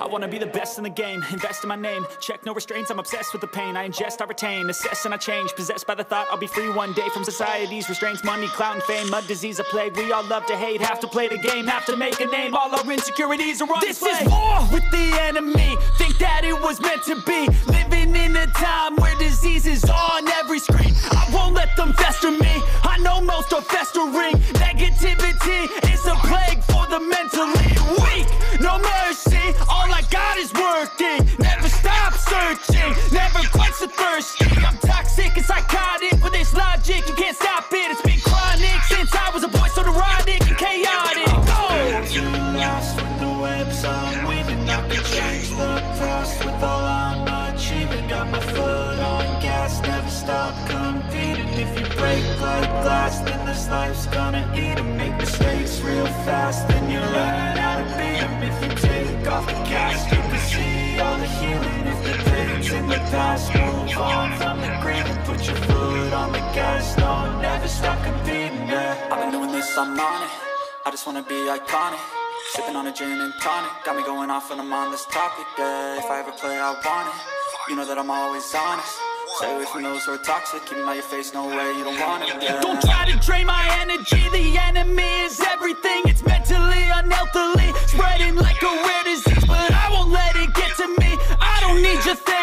I wanna be the best in the game, invest in my name. Check no restraints, I'm obsessed with the pain. I ingest, I retain, assess and I change. Possessed by the thought I'll be free one day from society's restraints. Money, clout and fame, mud, disease, a plague. We all love to hate, have to play the game, have to make a name. All our insecurities are on display. This is war with the enemy, think that it was meant to be. Living in a time where disease is on every screen. I won't let them fester me, I know most are festering. Negativity is a plague for the mentally weak. No mercy, all I got is working. Never stop searching, never quench the thirsty. I'm toxic and psychotic with this logic, you can't stop it. It's been chronic since I was a boy, so neurotic and chaotic. I'm too lost with the webs I'm weaving. I could change the past with all I'm achieving. Got my foot on gas, never stop competing. If you break like glass, then this life's gonna eat 'em. Make mistakes real fast, then you learn how to beat 'em. If you take off the cast, you can see all the healing. If the pain's in the past, move on from the grief and put your foot on the gas. No, never stop competing, yeah. I've been doing this, I'm on it. I just wanna be iconic. Sipping on a gin and tonic, got me going off when I'm on this topic, yeah. If I ever play, I want it. You know that I'm always honest. Stay away from those who are toxic. Keep 'em out your face, no way, you don't want it, yeah. Don't try to drain my energy. The enemy is everything. It's mentally, unhealthily, spreading like a rare disease. But I won't let it get to me. I don't need your therapy.